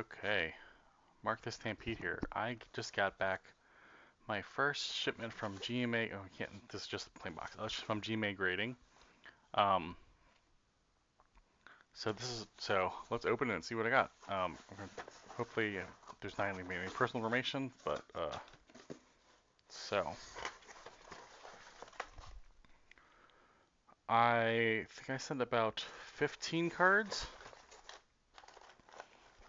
Okay, Mark the Stampede here. I just got back my first shipment from GMA. Oh, I can't. This is just a plain box. That's just from GMA grading. Um, so let's open it and see what I got. Hopefully there's not any personal information, but so I think I sent about 15 cards.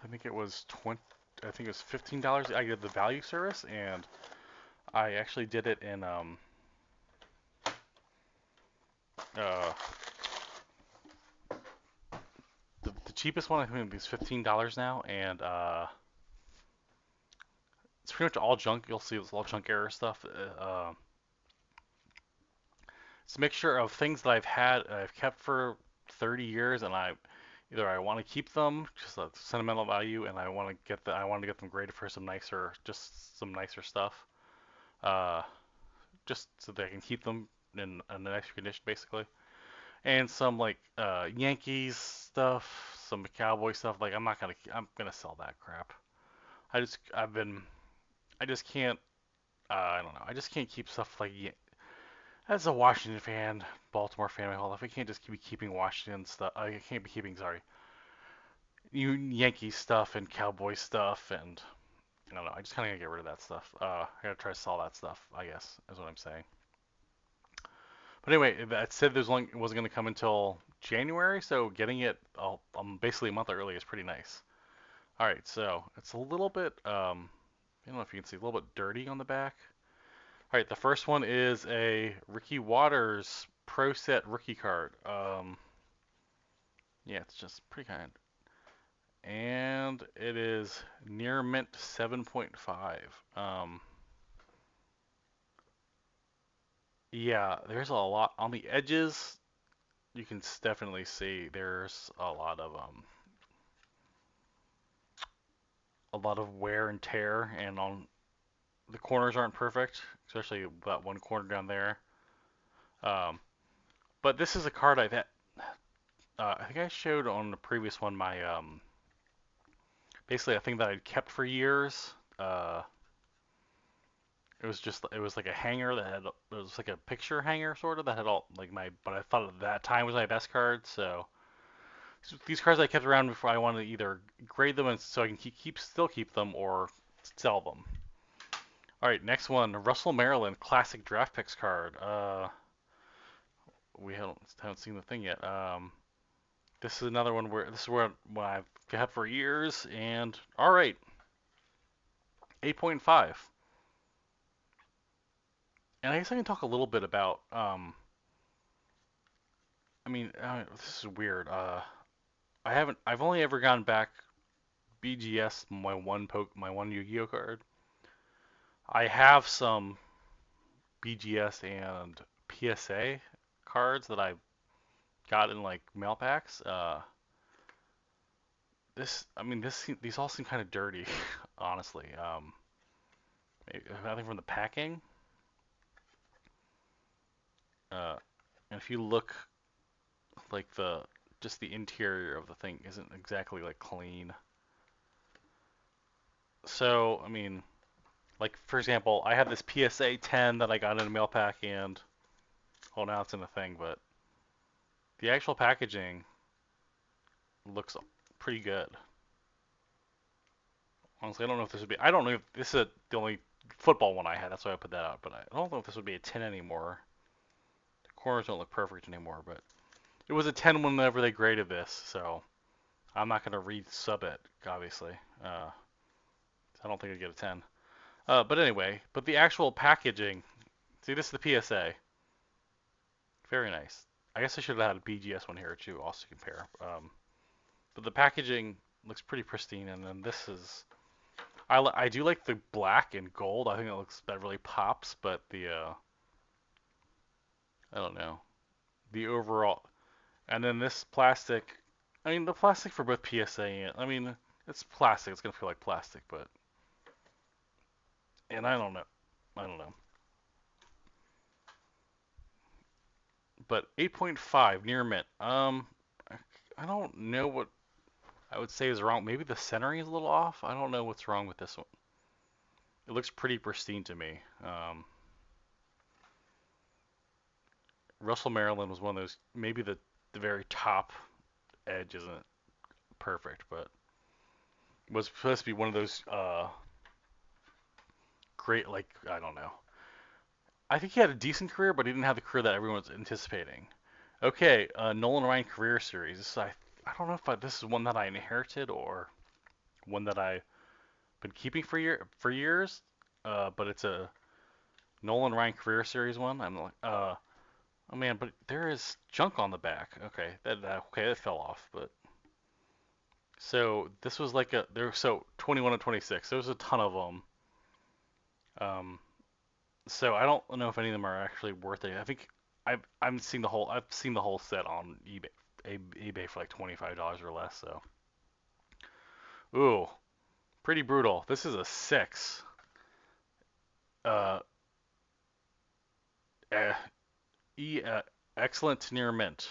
I think it was 20. I think it was $15. I did the value service, and I actually did it in uh, the cheapest one I think is $15 now, and it's pretty much all junk. You'll see it's all junk error stuff. It's a mixture of things that I've kept for 30 years, and either I want to keep them, just a sentimental value, and I want to get them graded for just some nicer stuff, uh, just so that I can keep them in the nicer condition, basically. And some like Yankees stuff, some Cowboy stuff. Like I'm gonna sell that crap. I just can't. I don't know. I just can't keep stuff like as a Washington fan, Baltimore fan my whole life. I can't just be keeping Washington stuff. I can't be keeping Yankee stuff and Cowboy stuff, and I don't know. I just kind of gotta get rid of that stuff. I gotta try to sell that stuff. I guess is what I'm saying. But anyway, that said, it wasn't gonna come until January, so getting it basically a month early is pretty nice. All right, so it's a little bit I don't know if you can see a little bit dirty on the back. All right, the first one is a Ricky Waters Pro Set rookie card. Yeah, it's just pretty kind. And it is near mint 7.5. Yeah, there's a lot on the edges. You can definitely see there's a lot of wear and tear, and on the corners aren't perfect, especially that one corner down there. Um, but this is a card I think I showed on the previous one my basically a thing that I'd kept for years. It was like a hanger it was like a picture hanger sort of that had all like my but I thought at that time was my best card. So these cards I kept around before I wanted to either grade them and so I can still keep them or sell them. All right, next one, Russell Maryland Classic Draft Picks card. We haven't seen the thing yet. This is another one where this is where I've had for years, and all right, 8.5. And I guess I can talk a little bit about. This is weird. I've only ever gone back BGS my one Yu-Gi-Oh card. I have some BGS and PSA cards that I got in like mail packs. These all seem kind of dirty, honestly. I think from the packing. Uh, and if you look, like just the interior of the thing isn't exactly like clean. So like for example, I have this PSA 10 that I got in a mail pack, and well now it's in a thing, but the actual packaging looks pretty good. Honestly, I don't know if this would be. I don't know if this is the only football one I had. That's why I put that out. But I don't know if this would be a 10 anymore. The corners don't look perfect anymore, but it was a 10 whenever they graded this, so I'm not gonna re-sub it, obviously. I don't think I'd get a 10. But anyway, but the actual packaging. See, this is the PSA. Very nice. I guess I should have had a BGS one here too, also to compare. But the packaging looks pretty pristine, and then this is. I do like the black and gold. I think that really pops, but I don't know, the overall. And then this plastic. The plastic for both PSA and it's plastic. It's gonna feel like plastic, but and I don't know. I don't know. But 8.5 near mint. I don't know what I would say is wrong. Maybe the centering is a little off. I don't know what's wrong with this one. It looks pretty pristine to me. Russell Maryland was one of those. Maybe the very top edge isn't perfect, but was supposed to be one of those great, like, I don't know. I think he had a decent career, but he didn't have the career that everyone was anticipating. Okay, Nolan Ryan career series. I don't know if this is one that I inherited or one that I've been keeping for years. But it's a Nolan Ryan career series one. I'm like, oh man, but there is junk on the back. Okay, that fell off. But so this was like a there. So 21 and 26. There was a ton of them. Um, so I don't know if any of them are actually worth it. I think I've seen the whole set on eBay for like $25 or less. So ooh, pretty brutal. This is a 6. Uh, eh, e excellent to near mint.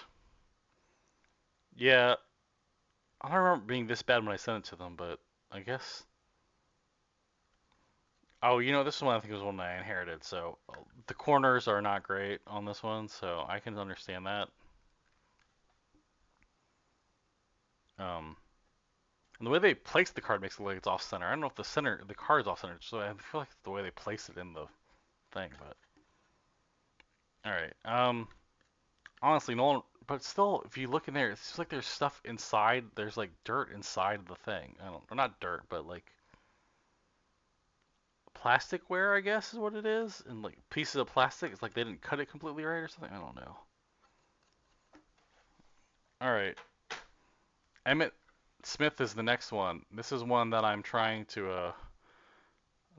Yeah, I don't remember being this bad when I sent it to them, but I guess. Oh, this one I think was one I inherited. So the corners are not great on this one, so I can understand that. Um, and the way they place the card makes it look like it's off center. I don't know if the card is off center, so I feel like it's the way they place it in the thing. But all right. Honestly, no one. But still, if you look in there, it's just like there's stuff inside. There's like dirt inside of the thing. I don't, or not dirt, but like plasticware, I guess is what it is, and like pieces of plastic. It's like they didn't cut it completely right or something. I don't know. All right, Emmett Smith is the next one. This is one that I'm trying to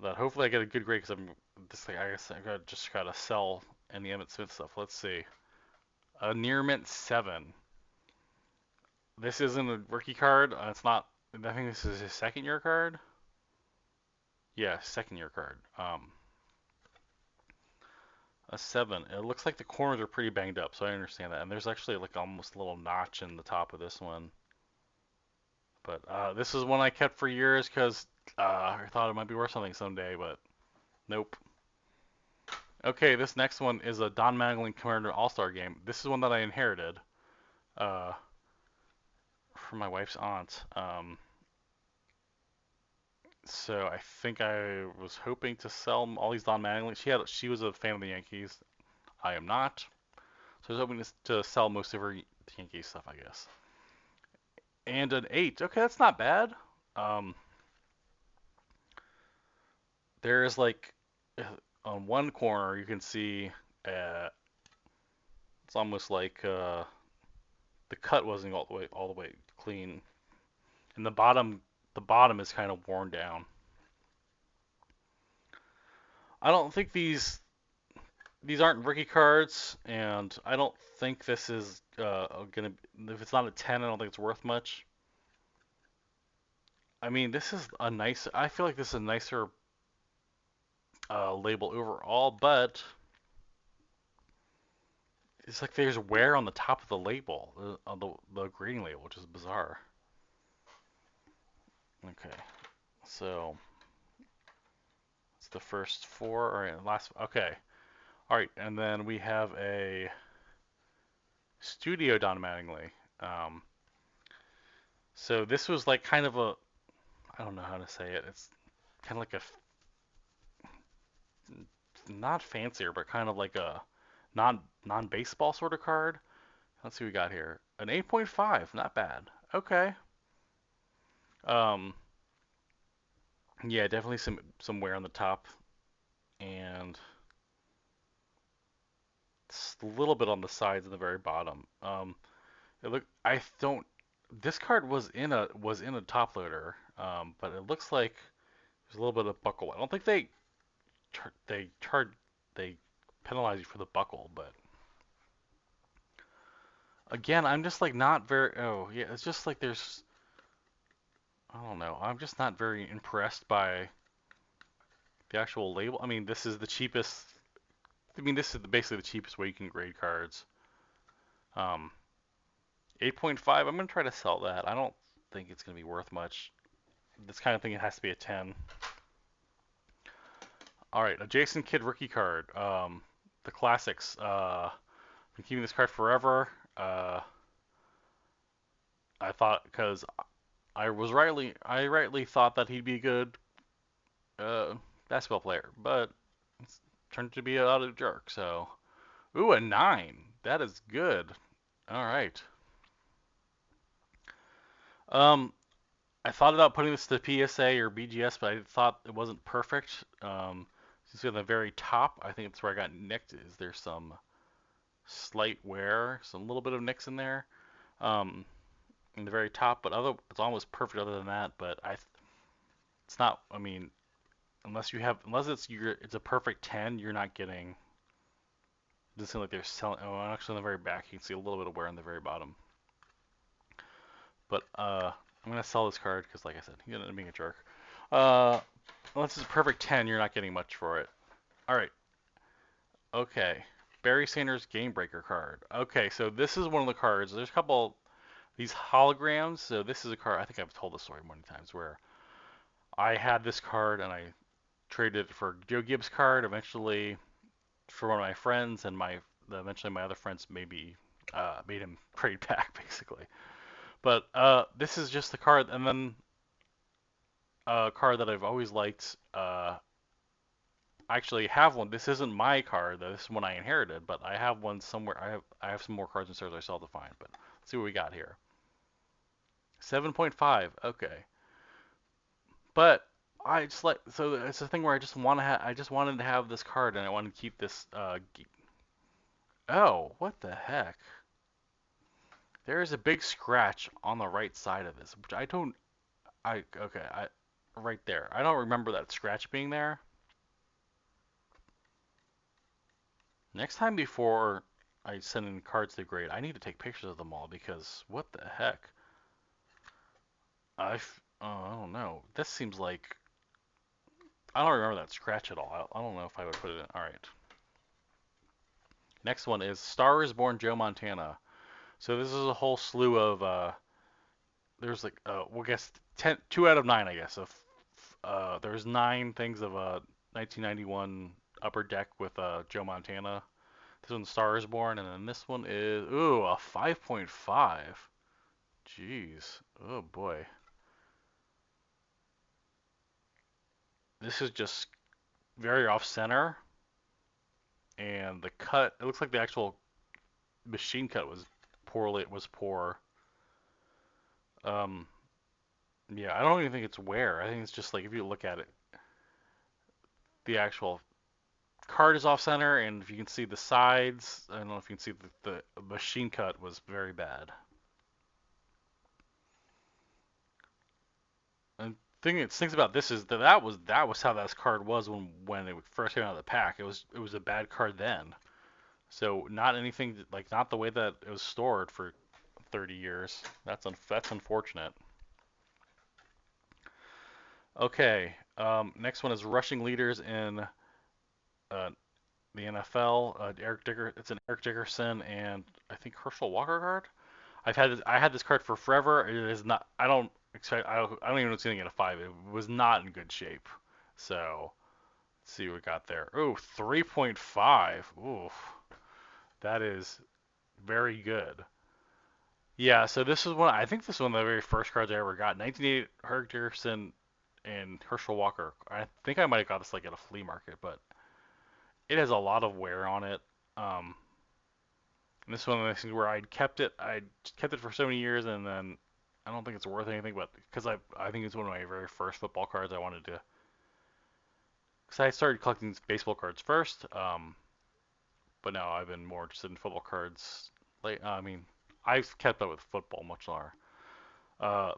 that hopefully I get a good grade because I'm this thing. I guess just gotta sell any Emmett Smith stuff. Let's see. A near mint 7. This isn't a rookie card. It's not. I think this is his second year card. Yeah, second year card. A 7. It looks like the corners are pretty banged up, so I understand that. And there's actually like almost a little notch in the top of this one. But this is one I kept for years because I thought it might be worth something someday, but nope. Okay, this next one is a Don Mattingly Commander All-Star game. This is one that I inherited uh, from my wife's aunt. So I think I was hoping to sell all these Don Mattingly. She was a fan of the Yankees. I am not. So I was hoping to sell most of her Yankees stuff, I guess. And an 8. Okay, that's not bad. Um, there's like on one corner you can see uh, it's almost like the cut wasn't all the way clean, and the bottom is kind of worn down. I don't think these aren't rookie cards, and I don't think this is gonna. If it's not a 10, I don't think it's worth much. I mean, this is a nice. I feel like this is a nicer label overall, but it's like there's wear on the top of the label, on the grading label, which is bizarre. Okay, so it's the first 4 or last. Okay, all right, and then we have a Studio Don Mattingly. Um, so this was like kind of a. I don't know how to say it. It's kind of like a not fancier, but kind of like a non baseball sort of card. Let's see what we got here. An 8.5, not bad. Okay. Um, yeah, definitely some wear on the top, and a little bit on the sides and the very bottom. It look I don't. This card was in a top loader, but it looks like there's a little bit of buckle. I don't think they charge they penalize you for the buckle, but again, I'm just like not very. Oh yeah, it's just like there's. I don't know. I'm just not very impressed by the actual label. I mean, this is the cheapest. I mean, this is basically the cheapest way you can grade cards. Um, 8.5. I'm gonna try to sell that. I don't. think it's going to be worth much. This kind of thing, it has to be a 10. All right, a Jason Kidd rookie card. The classics. Been keeping this card forever. I thought because I rightly thought that he'd be a good uh, basketball player, but it's turned to be a lot of jerk. So, ooh, a 9. That is good. All right. Um, I thought about putting this to PSA or BGS, but I thought it wasn't perfect. Since at the very top, I think it's where I got nicked. Is there some slight wear, some little bit of nicks in there, in the very top, but it's almost perfect other than that. But it's not. I mean, unless it's a perfect 10, you're not getting. It doesn't seem like they're selling. Oh, actually, on the very back, you can see a little bit of wear on the very bottom. But I'm gonna sell this card because, like I said, you're gonna being a jerk. Unless it's a perfect 10, you're not getting much for it. All right. Okay. Barry Sanders Game Breaker card. Okay, so this is one of the cards. There's a couple these holograms. So this is a card. I think I've told the story many times where I had this card and I traded it for Joe Gibbs card. Eventually, for one of my friends, and eventually my other friends maybe made him trade back basically. But this is just the card, and then a card that I've always liked. I actually have one. This isn't my card, though. This is one I inherited, but I have one somewhere. I have some more cards upstairs I still have to find. But let's see what we got here. 7.5. Okay. But I just like so it's a thing where I just wanted to have this card and I wanted to keep this oh, what the heck? There is a big scratch on the right side of this, which I don't I okay, I right there. I don't remember that scratch being there. Next time before I send in cards to grade, I need to take pictures of them all because what the heck? I don't know. This seems like I don't remember that scratch at all. I don't know if I would put it in. All right. Next one is Star is Born Joe Montana. So this is a whole slew of there's like we'll guess 2 out of 9 I guess of there's 9 things of 1991 Upper Deck with Joe Montana. This one's Star is Born, and then this one is ooh a 5.5. Jeez, oh boy. This is just very off center, and the cut. It looks like the actual machine cut was poorly. It was poor. Um, yeah, I don't even think it's wear. I think it's just like if you look at it, the actual card is off center, and if you can see the sides, I don't know if you can see the machine cut was very bad. And things about this is that was how that card was when it first came out of the pack. It was a bad card then. So not anything like not the way that it was stored for 30 years. That's unfortunate. Okay, next one is rushing leaders in the NFL. It's an Eric Dickerson and I think Herschel Walker card. I had this card for forever. It is not. I don't even know it's gonna get a 5. It was not in good shape. So let's see what we got there. Ooh, 3.5. Ooh, that is very good. Yeah, so this is one. I think this is one of the very first cards I ever got. 1988 Herc Dickerson and Herschel Walker. I think I might have got this like at a flea market, but it has a lot of wear on it. Um, and this is one of those things where I kept it for so many years, and then I don't think it's worth anything, but because I think it's one of my very first football cards I wanted to. Because I started collecting baseball cards first, but now I've been more interested in football cards. I mean, I've kept up with football much longer. Uh,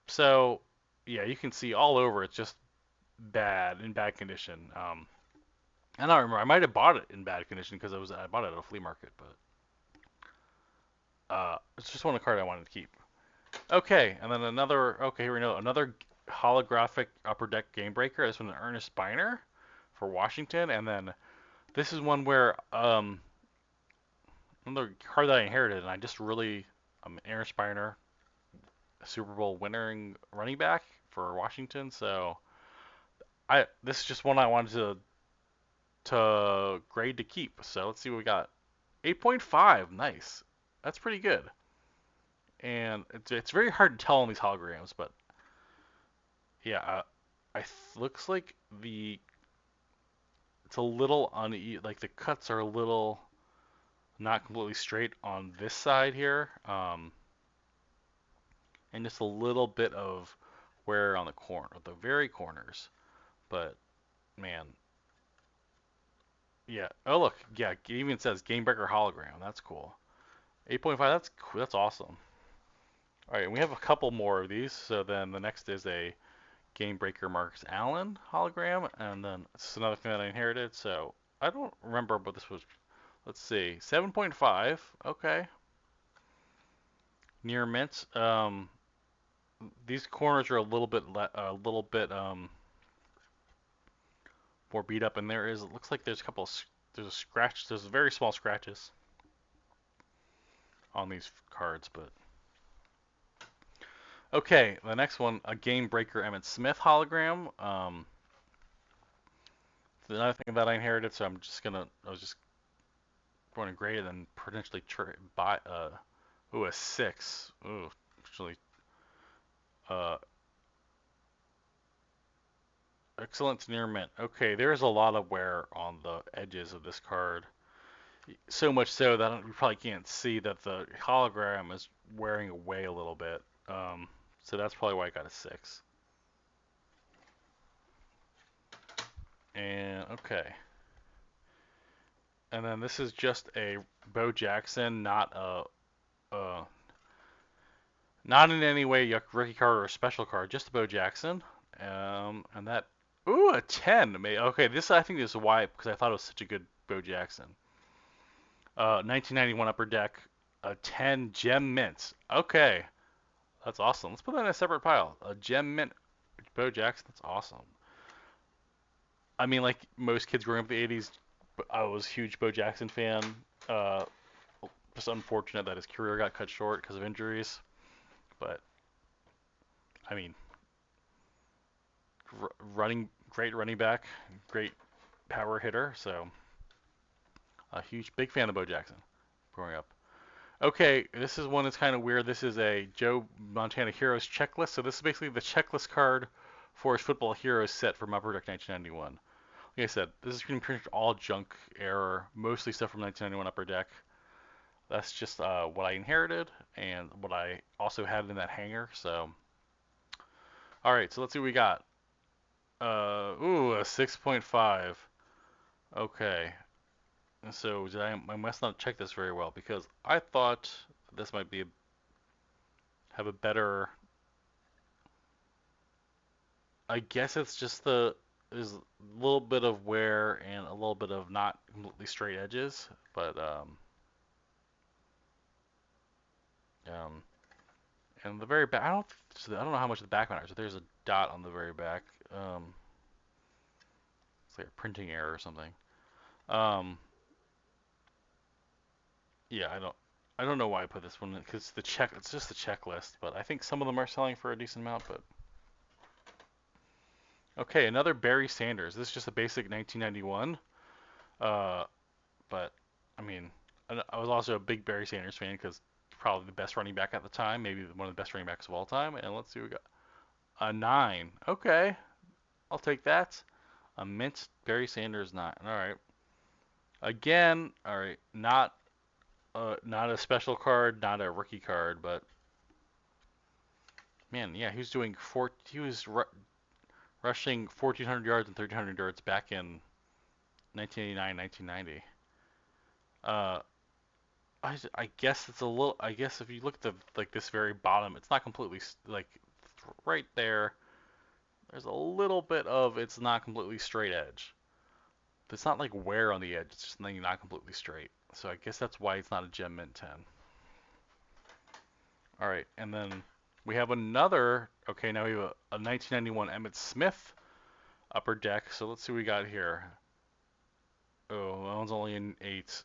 so yeah, you can see all over it's just in bad condition. I don't remember. I might have bought it in bad condition because I bought it at a flea market, but it's just one of the card I wanted to keep. Okay, and then another. Okay, here we go. Another holographic upper deck game breaker. This one, an Ernest Biner for Washington, and then this is one where another card that I inherited, and I just really Ernest Biner Super Bowl winning running back for Washington. So I this is just one I wanted to grade to keep. So let's see what we got. 8.5, nice. That's pretty good. And it's very hard to tell on these holograms, but yeah, looks like the it's a little uneven. Like the cuts are a little not completely straight on this side here, and just a little bit of wear on the very corners. But man, yeah. Oh look, yeah, it even says Game Breaker hologram. That's cool. 8.5. That's cool. That's awesome. All right, we have a couple more of these. So then the next is a Game Breaker Marcus Allen hologram, and then it's another thing that I inherited. So I don't remember, but this was, let's see, 7.5. Okay, near mint. These corners are a little bit more beat up, and it looks like there's a couple of, there's a scratch, there's very small scratches on these cards, but okay, the next one, a Game Breaker Emmett Smith hologram. Another thing that I inherited, so I was just going to grade it and potentially buy, a 6. Ooh, actually, uh, excellent to near mint. Okay, there's a lot of wear on the edges of this card. So much so that you probably can't see that the hologram is wearing away a little bit. So that's probably why I got a 6. And okay. And then this is just a Bo Jackson, uh, not in any way a rookie card or a special card, just a Bo Jackson. And that, ooh, a 10. Okay, this I think is why, because I thought it was such a good Bo Jackson. 1991 Upper Deck, a 10 Gem Mint. Okay, that's awesome. Let's put that in a separate pile. A Gem Mint Bo Jackson, that's awesome. I mean, like most kids growing up in the 80s, I was a huge Bo Jackson fan. Uh, just unfortunate that his career got cut short because of injuries. But I mean, great running back, great power hitter. So a huge, big fan of Bo Jackson growing up. Okay, this is one that's kind of weird. This is a Joe Montana Heroes checklist. So this is basically the checklist card for his Football Heroes set from Upper Deck 1991. Like I said, this is pretty much all junk error, mostly stuff from 1991 Upper Deck. That's just what I inherited and what I also had in that hanger. So, all right, so let's see what we got. A 6.5. Okay. So I must not check this very well because I thought this might have a better. I guess it's just there's a little bit of wear and a little bit of not completely straight edges, but um, and the very back. I don't know how much the back matters, but there's a dot on the very back. It's like a printing error or something. Um, yeah, I don't know why I put this one because it's just the checklist, but I think some of them are selling for a decent amount. But okay, another Barry Sanders. This is just a basic 1991. Uh, but I mean, I was also a big Barry Sanders fan because probably the best running back at the time, maybe one of the best running backs of all time. And let's see, what we got a 9. Okay, I'll take that. A mint Barry Sanders 9. All right. Again, all right, not a special card, not a rookie card, but man, yeah, he was rushing 1,400 yards and 1,300 yards back in 1989, 1990. Uh, I guess it's a little. I guess if you look at this very bottom, it's not completely like right there. There's a little bit of it's not completely straight edge. It's not like wear on the edge. It's just not completely straight. So I guess that's why it's not a Gem Mint 10. All right, and then we have another. Okay, now we have a 1991 Emmitt Smith upper deck. So let's see what we got here. Oh, that one's only an 8.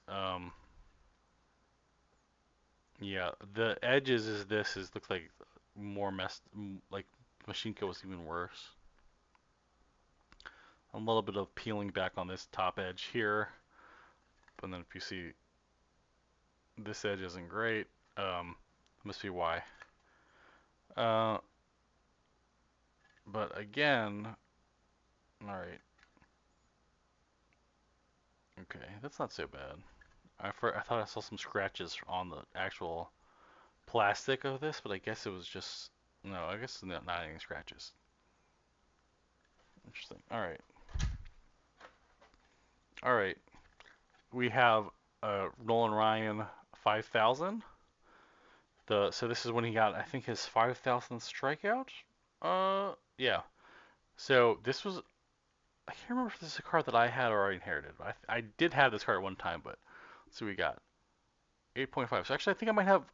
Yeah, the edges looks like more messed, like Machinko was even worse. A little bit of peeling back on this top edge here, but then if you see this edge isn't great, must be why. Uh, but again, all right, okay, that's not so bad. I thought I saw some scratches on the actual plastic of this, but I guess it was just no. I guess not any scratches. Interesting. All right. We have Nolan Ryan 5,000. So this is when he got I think his 5,000th strikeout. Yeah. So this was I can't remember if this is a card that I had or I inherited. I did have this card at one time, but let's see what we got 8.5. So actually, I think I might have.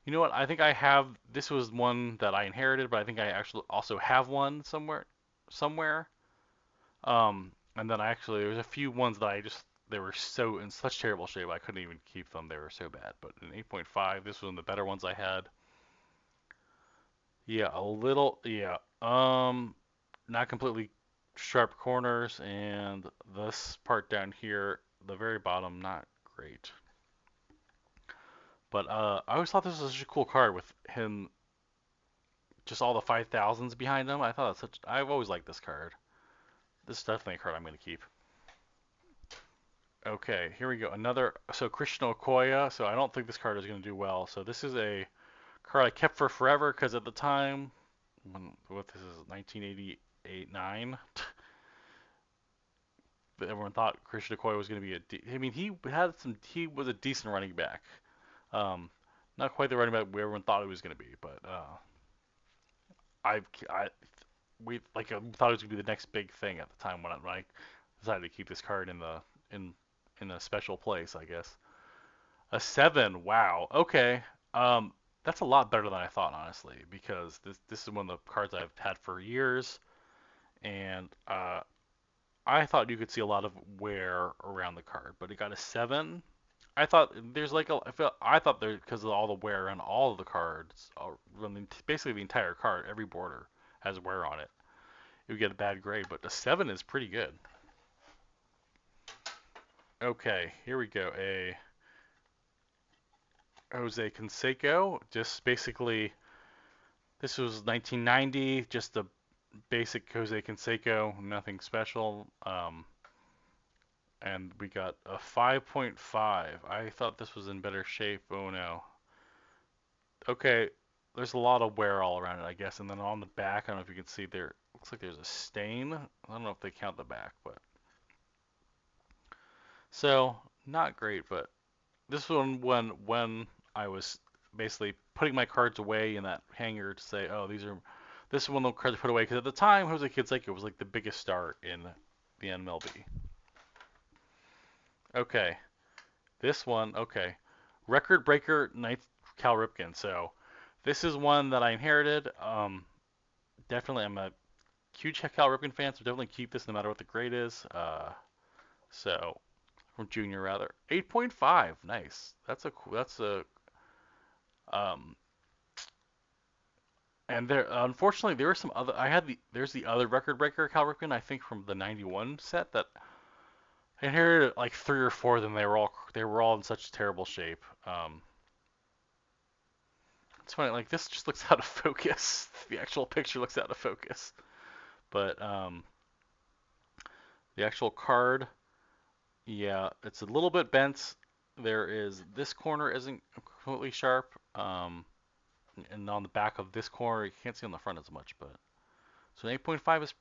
You know what? I think I have. This was one that I inherited, but I think I actually also have one somewhere. And then there's a few ones that they were so in such terrible shape I couldn't even keep them. They were so bad. But an 8.5, this was one of the better ones I had. Yeah, a little. Yeah. Not completely sharp corners, and this part down here, the very bottom, not great. But I always thought this was such a cool card with him, just all the 5,000s behind him. I thought it's such. I've always liked this card. This is definitely a card I'm going to keep. Okay, here we go. So Christian Okoye. So I don't think this card is going to do well. So this is a card I kept for forever because at the time, what this is, 1988, 9, everyone thought Christian Okoye was going to be I mean, he was a decent running back. Um, Not quite the running back everyone thought he was going to be, but I, I, we like thought it was going to be the next big thing at the time when I decided to keep this card in in a special place, I guess. A 7. Wow. Okay. Um, that's a lot better than I thought, honestly, because this is one of the cards I've had for years, and I thought you could see a lot of wear around the card, but it got a 7. I thought there's like I thought there because of all the wear on all of the cards, basically the entire card, every border has wear on it. You would get a bad grade, but a 7 is pretty good. Okay, here we go. A Jose Canseco, just basically this was 1990, just a basic Jose Canseco, nothing special. And we got a 5.5. I thought this was in better shape. Oh no. Okay, there's a lot of wear all around it, I guess. And then on the back, I don't know if you can see there, looks like there's a stain. I don't know if they count the back, but so not great. But this one, when I was basically putting my cards away in that hanger to say, oh, this is one of the cards I put away because at the time Jose Canseco was like the biggest star in the MLB. Okay, this one, okay, record breaker ninth Cal Ripken. So this is one that I inherited. Definitely, I'm a huge Cal Ripken fan, so definitely keep this no matter what the grade is. So from junior rather, 8.5, nice. That's a um, and there unfortunately there were some other. There's the other record breaker Cal Ripken I think from the '91 set that I inherited like 3 or 4 of them. They were all in such terrible shape. It's funny, like this just looks out of focus. The actual picture looks out of focus, but the actual card, yeah, it's a little bit bent. This corner isn't completely sharp, and on the back of this corner, you can't see on the front as much, but so an 8.5 is,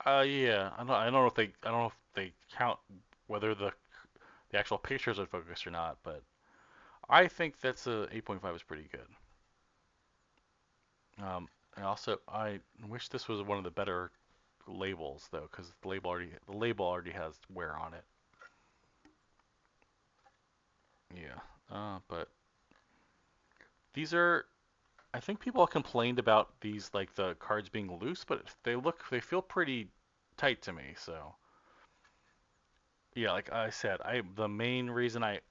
yeah, I don't know if they count whether the actual pictures are focused or not, but I think that's a 8.5 is pretty good. I wish this was one of the better labels though, because the label already has wear on it. Yeah. But these are I think people have complained about these like the cards being loose, but they feel pretty tight to me. So yeah, like I said, I the main reason I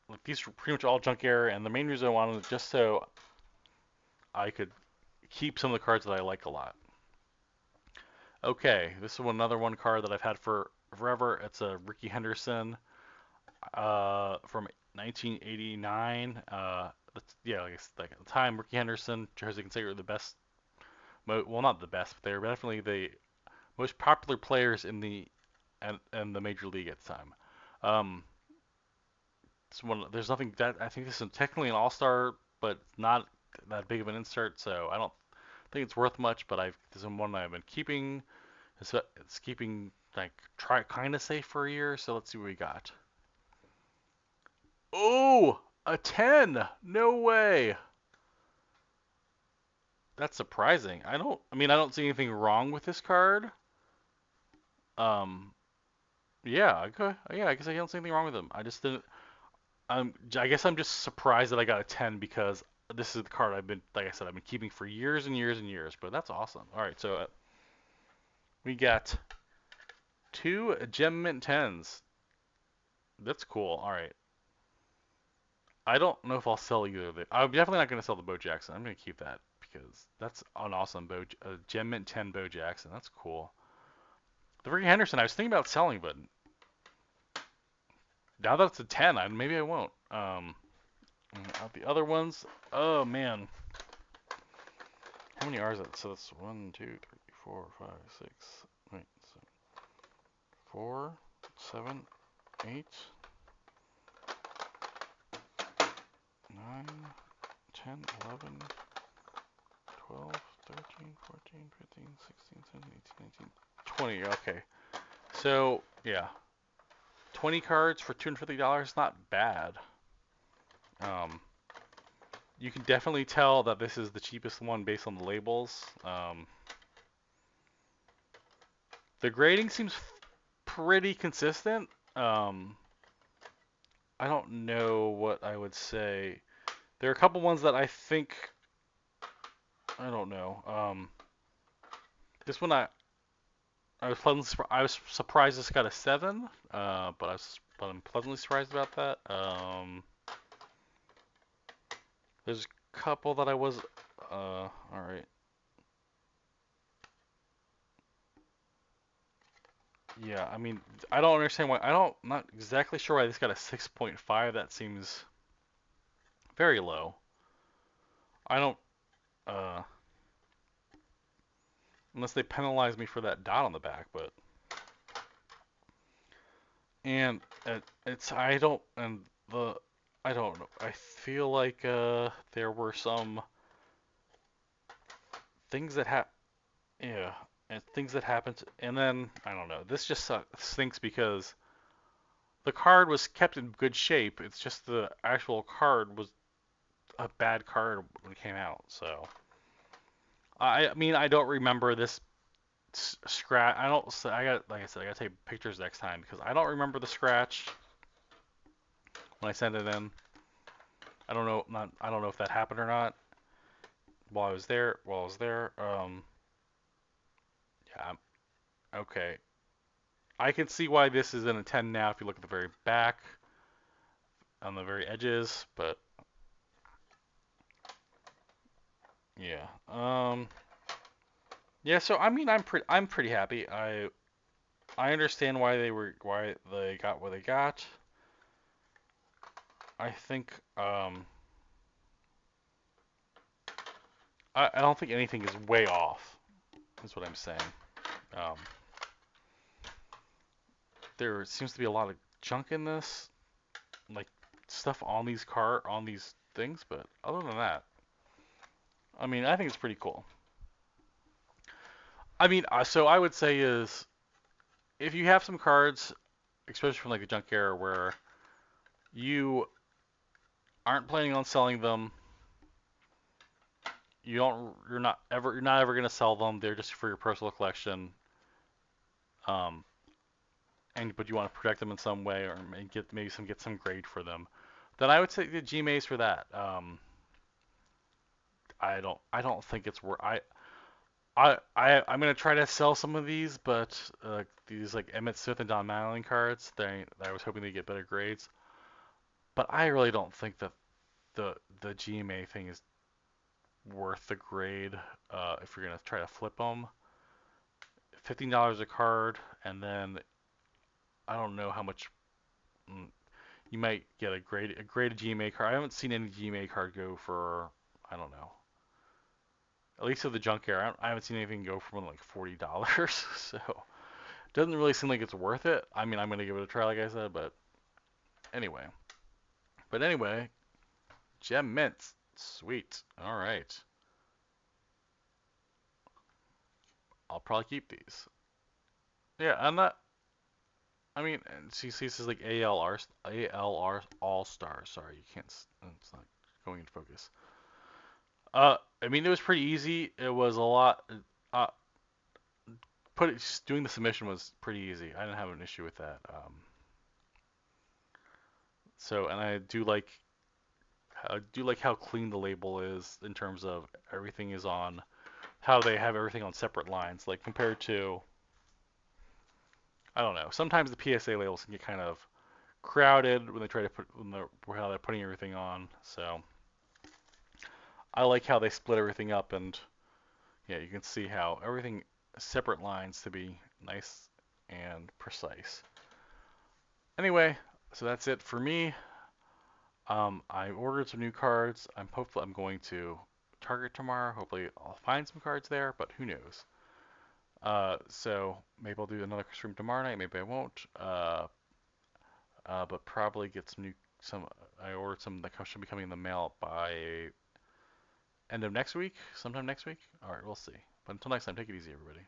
like these are pretty much all junk error, and the main reason I wanted just so I could keep some of the cards that I like a lot. Okay, this is another one card that I've had for forever. It's a Ricky Henderson from 1989. Yeah, like at the time, Ricky Henderson, Jersey Canseco were the best. Well, not the best, but they were definitely the most popular players in the major league at the time. Um, there's nothing that I think this is technically an all-star, but not that big of an insert, so I don't think it's worth much. But this is one I've been keeping. It's keeping like try kind of safe for a year. So let's see what we got. Oh, a 10! No way. That's surprising. I don't see anything wrong with this card. Um, yeah, okay. Yeah, I guess I don't see anything wrong with them. I just didn't. I guess I'm just surprised that I got a 10 because this is the card like I said, I've been keeping for years and years and years. But that's awesome. All right, so we got two Gem Mint 10s. That's cool. All right. I don't know if I'll sell either of it. I'm definitely not going to sell the Bo Jackson. I'm going to keep that because that's an awesome Gem Mint 10 Bo Jackson. That's cool. The Ricky Henderson, I was thinking about selling, but now that it's a 10, maybe I won't. The other ones, oh man, how many are that? So that's 1, 2, 3, 4, 5, 6. Wait, so 4, 7, 8, 9, 10, 11, 12, 13, 14, 15, 16, 17, 18, 19, 20. Okay. So, yeah. 20 cards for $250, not bad. You can definitely tell that this is the cheapest one based on the labels. The grading seems pretty consistent. I don't know what I would say. There are a couple ones that I think I don't know. This one I was surprised this got a 7. But I'm pleasantly surprised about that. There's a couple that I was all right. Yeah, I mean, I don't understand why. Not exactly sure why this got a 6.5. That seems very low. I don't, uh, unless they penalize me for that dot on the back, but and it's the I don't know. I feel like there were some things that yeah, and things that happened, and then I don't know. This just stinks because the card was kept in good shape. It's just the actual card was a bad card when it came out. So I mean I don't remember this scratch. I don't. I got like I said I gotta take pictures next time because I don't remember the scratch when I sent it in. I don't know. I don't know if that happened or not while I was there. Yeah. Okay. I can see why this is in a 10 now if you look at the very back on the very edges, but yeah. Yeah, so I mean I'm pretty happy. I understand why they got what they got. I think I don't think anything is way off. Is what I'm saying. Um, there seems to be a lot of junk in this, like stuff on these things, but other than that, I mean I think it's pretty cool. I mean, so I would say is if you have some cards, especially from like the junk era, where you aren't planning on selling them, you're not ever gonna sell them. They're just for your personal collection. Um, but you want to protect them in some way or get some grade for them. Then I would say the GMAs for that. I don't think it's worth. I'm gonna try to sell some of these, but these like Emmett Smith and Don Mattingly cards, I was hoping they get better grades. But I really don't think that the GMA thing is worth the grade if you're gonna try to flip them. $15 a card, and then I don't know how much mm, you might get a graded GMA card. I haven't seen any GMA card go for, I don't know, at least of the junk era. I haven't seen anything go for more than like $40. So it doesn't really seem like it's worth it. I mean, I'm gonna give it a try, like I said, but anyway. But anyway, gem mints, sweet. All right, I'll probably keep these. Yeah, I'm not. I mean, and she sees this like ALR All Stars. Sorry, you can't. It's not going into focus. I mean, it was pretty easy. It was a lot. Uh, doing the submission was pretty easy. I didn't have an issue with that. And I do like how clean the label is in terms of everything is on how they have everything on separate lines, like compared to, I don't know. Sometimes the PSA labels can get kind of crowded when they try to put how they're putting everything on. So I like how they split everything up, and yeah, you can see how everything separate lines to be nice and precise. Anyway, so that's it for me. I ordered some new cards. I'm going to Target tomorrow. Hopefully, I'll find some cards there, but who knows? So maybe I'll do another stream tomorrow night. Maybe I won't. But probably get some. I ordered some that should be coming in the mail by end of next week, sometime next week. All right, we'll see. But until next time, take it easy, everybody.